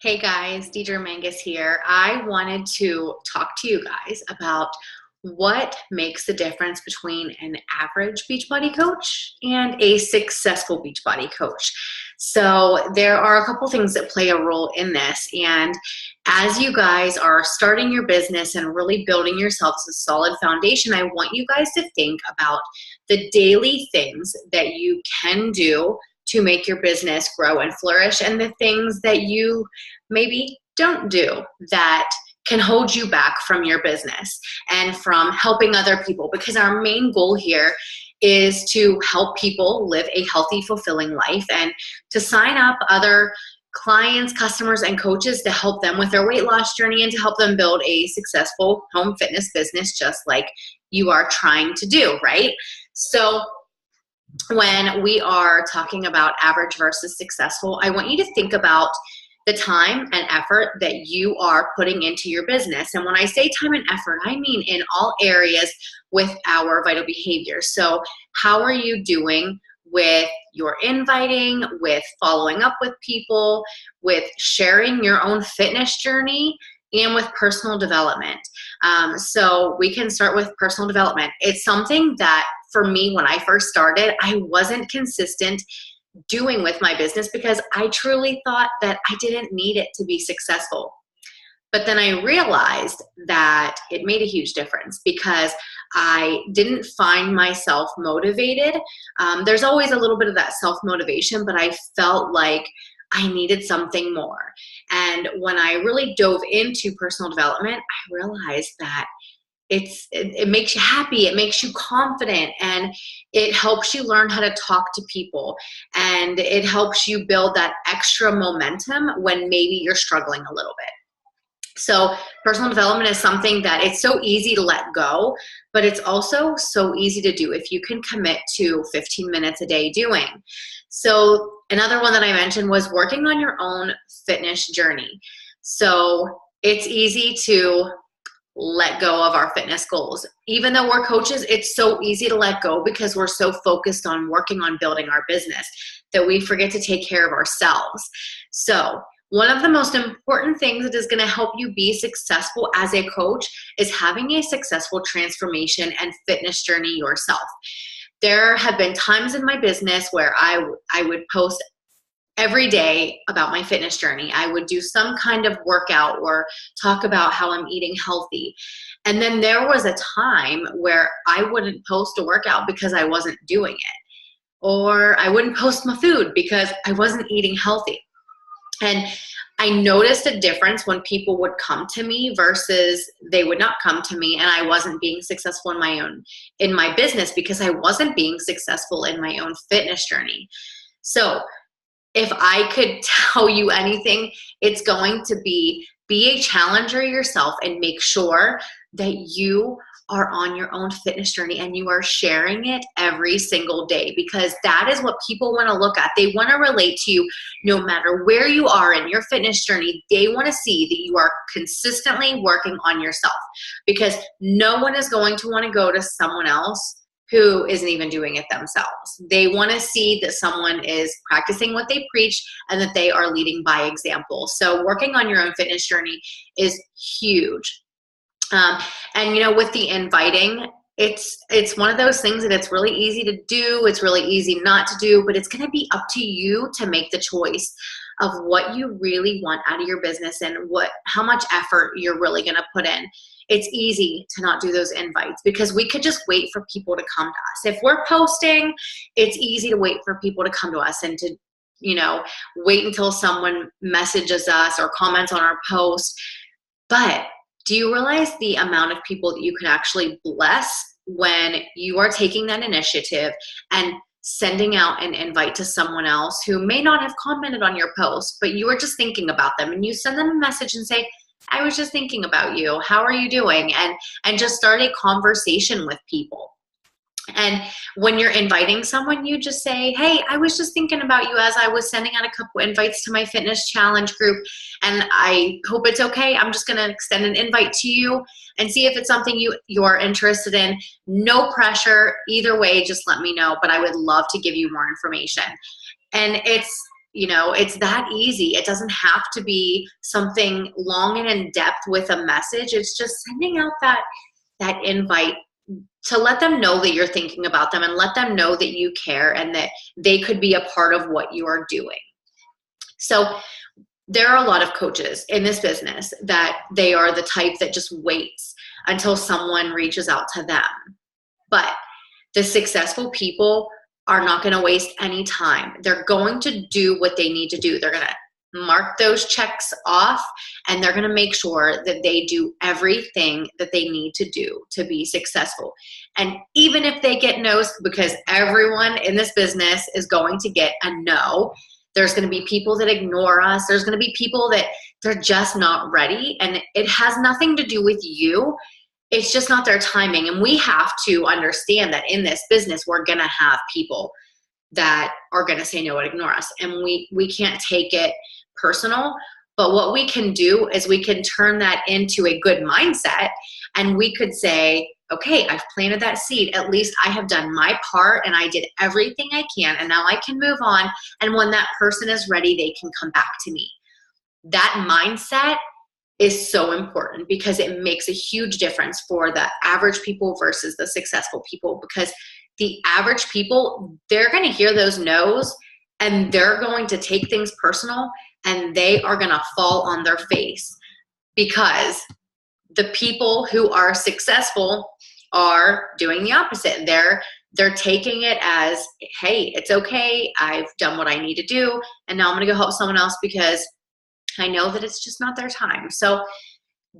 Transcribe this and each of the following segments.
Hey guys, Deidra Mangus here. I wanted to talk to you guys about what makes the difference between an average Beachbody coach and a successful Beachbody coach. So there are a couple things that play a role in this. And as you guys are starting your business and really building yourselves a solid foundation, I want you guys to think about the daily things that you can do to make your business grow and flourish, and the things that you maybe don't do that can hold you back from your business and from helping other people, because our main goal here is to help people live a healthy, fulfilling life and to sign up other clients, customers, and coaches to help them with their weight loss journey and to help them build a successful home fitness business just like you are trying to do, right? So when we are talking about average versus successful, I want you to think about the time and effort that you are putting into your business. And when I say time and effort, I mean in all areas with our vital behaviors. So how are you doing with your inviting, with following up with people, with sharing your own fitness journey, and with personal development? So we can start with personal development. It's something that for me, when I first started, I wasn't consistent doing with my business because I truly thought that I didn't need it to be successful. But then I realized that it made a huge difference because I didn't find myself motivated. There's always a little bit of that self-motivation, but I felt like I needed something more. And when I really dove into personal development, I realized that it makes you happy, it makes you confident, and it helps you learn how to talk to people, and it helps you build that extra momentum when maybe you're struggling a little bit. So personal development is something that it's so easy to let go, but it's also so easy to do if you can commit to 15 minutes a day doing. So another one that I mentioned was working on your own fitness journey. So it's easy to let go of our fitness goals. Even though we're coaches, it's so easy to let go because we're so focused on working on building our business that we forget to take care of ourselves. So one of the most important things that is going to help you be successful as a coach is having a successful transformation and fitness journey yourself. There have been times in my business where I would post every day about my fitness journey. I would do some kind of workout or talk about how I'm eating healthy. And then there was a time where I wouldn't post a workout because I wasn't doing it. Or I wouldn't post my food because I wasn't eating healthy. And I noticed a difference when people would come to me versus they would not come to me, and I wasn't being successful in my business because I wasn't being successful in my own fitness journey. So if I could tell you anything, it's going to be a challenger yourself and make sure that you are on your own fitness journey and you are sharing it every single day, because that is what people want to look at. They want to relate to you no matter where you are in your fitness journey. They want to see that you are consistently working on yourself, because no one is going to want to go to someone else who isn't even doing it themselves. They want to see that someone is practicing what they preach and that they are leading by example. So working on your own fitness journey is huge. And with the inviting, it's one of those things that it's really easy to do. It's really easy not to do, but it's going to be up to you to make the choice of what you really want out of your business and how much effort you're really going to put in. It's easy to not do those invites because we could just wait for people to come to us. If we're posting, it's easy to wait for people to come to us and to, wait until someone messages us or comments on our post. But do you realize the amount of people that you could actually bless when you are taking that initiative and sending out an invite to someone else who may not have commented on your post, but you were just thinking about them, and you send them a message and say, I was just thinking about you. How are you doing? And just start a conversation with people. And when you're inviting someone, you just say, hey, I was just thinking about you as I was sending out a couple invites to my fitness challenge group, and I hope it's okay. I'm just going to extend an invite to you and see if it's something you're interested in. No pressure. Either way, just let me know, but I would love to give you more information. And it's It's that easy. It doesn't have to be something long and in depth with a message. It's just sending out that invite to let them know that you're thinking about them and let them know that you care and that they could be a part of what you are doing. So there are a lot of coaches in this business that they are the type that just waits until someone reaches out to them. But the successful people are not going to waste any time. They're going to do what they need to do. They're going to mark those checks off, and they're going to make sure that they do everything that they need to do to be successful. And even if they get no's, because everyone in this business is going to get a no, there's going to be people that ignore us. There's going to be people that they're just not ready, and it has nothing to do with you. It's just not their timing. And we have to understand that in this business, we're going to have people that are going to say no and ignore us. And we can't take it personal. But what we can do is we can turn that into a good mindset. And we could say, okay, I've planted that seed. At least I have done my part and I did everything I can. And now I can move on. And when that person is ready, they can come back to me. That mindset is so important because it makes a huge difference for the average people versus the successful people. Because the average people, they're going to hear those no's and they're going to take things personal and they are going to fall on their face, because the people who are successful are doing the opposite. They're taking it as, hey, it's okay. I've done what I need to do. And now I'm going to go help someone else because I know that it's just not their time. So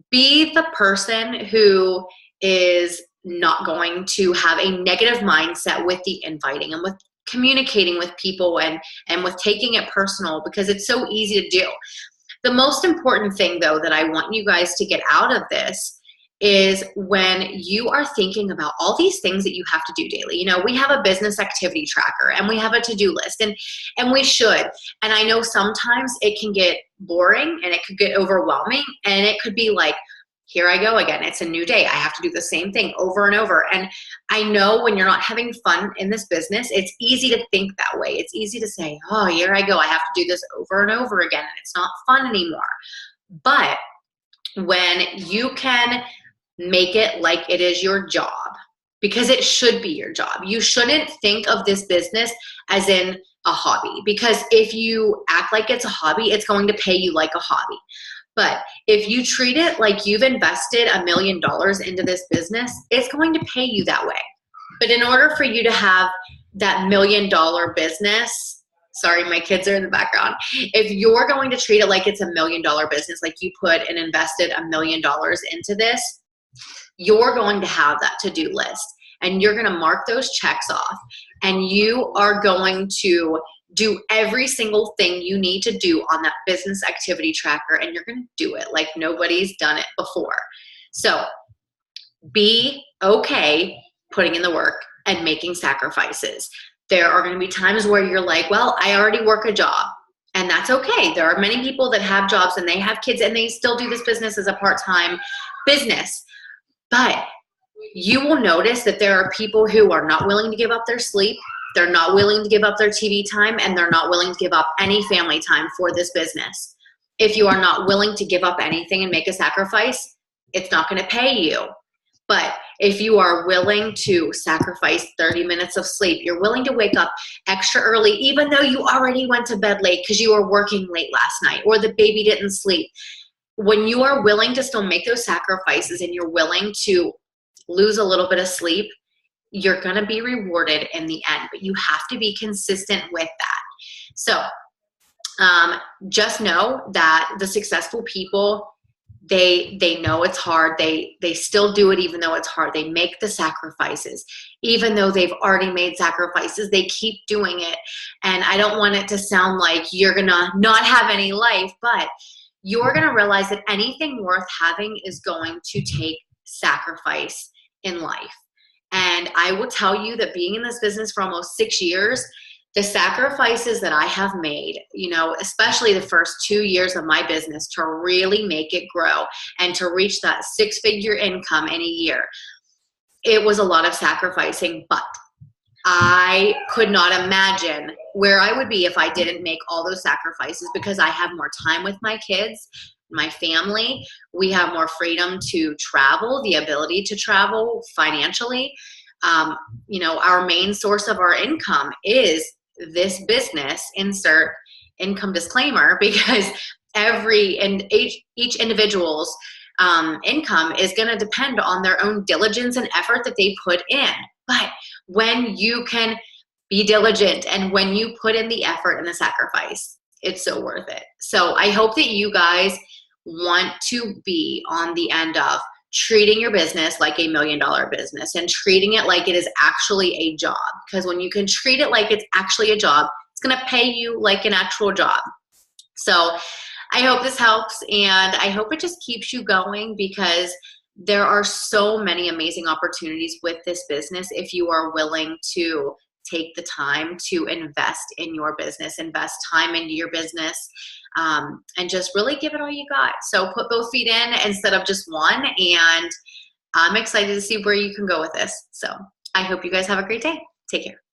be the person who is not going to have a negative mindset with the inviting and with communicating with people and with taking it personal, because it's so easy to do. The most important thing, though, that I want you guys to get out of this is when you are thinking about all these things that you have to do daily. We have a business activity tracker and we have a to-do list, and we should. And I know sometimes it can get boring and it could get overwhelming, and it could be like, here I go again. It's a new day. I have to do the same thing over and over. And I know when you're not having fun in this business, it's easy to think that way. It's easy to say, oh, here I go. I have to do this over and over again, and it's not fun anymore. But when you can make it like it is your job, because it should be your job. You shouldn't think of this business as in a hobby, because if you act like it's a hobby, it's going to pay you like a hobby. But if you treat it like you've invested $1 million into this business, it's going to pay you that way. But in order for you to have that $1 million business, sorry, my kids are in the background. If you're going to treat it like it's $1 million business, like you put and invested $1 million into this, you're going to have that to-do list and you're going to mark those checks off, and you are going to do every single thing you need to do on that business activity tracker, and you're going to do it like nobody's done it before. So be okay putting in the work and making sacrifices. There are going to be times where you're like, well, I already work a job, and that's okay. There are many people that have jobs and they have kids and they still do this business as a part-time business. But you will notice that there are people who are not willing to give up their sleep. They're not willing to give up their TV time, and they're not willing to give up any family time for this business. If you are not willing to give up anything and make a sacrifice, it's not going to pay you. But if you are willing to sacrifice 30 minutes of sleep, you're willing to wake up extra early, even though you already went to bed late because you were working late last night or the baby didn't sleep. When you are willing to still make those sacrifices and you're willing to lose a little bit of sleep, you're going to be rewarded in the end, but you have to be consistent with that. So just know that the successful people, they know it's hard. They still do it even though it's hard. They make the sacrifices. Even though they've already made sacrifices, they keep doing it. And I don't want it to sound like you're going to not have any life, but you're going to realize that anything worth having is going to take sacrifice in life. And I will tell you that being in this business for almost 6 years, the sacrifices that I have made, especially the first 2 years of my business to really make it grow and to reach that 6-figure income in a year, it was a lot of sacrificing, but I could not imagine where I would be if I didn't make all those sacrifices, because I have more time with my kids, my family. We have more freedom to travel, the ability to travel financially. You know, our main source of our income is this business, insert income disclaimer, because each individual's income is going to depend on their own diligence and effort that they put in. But when you can be diligent and when you put in the effort and the sacrifice, it's so worth it. So I hope that you guys want to be on the end of treating your business like $1 million business and treating it like it is actually a job. Because when you can treat it like it's actually a job, it's going to pay you like an actual job. So I hope this helps, and I hope it just keeps you going, because there are so many amazing opportunities with this business if you are willing to take the time to invest in your business, invest time into your business, and just really give it all you got. So put both feet in instead of just one, and I'm excited to see where you can go with this. So I hope you guys have a great day. Take care.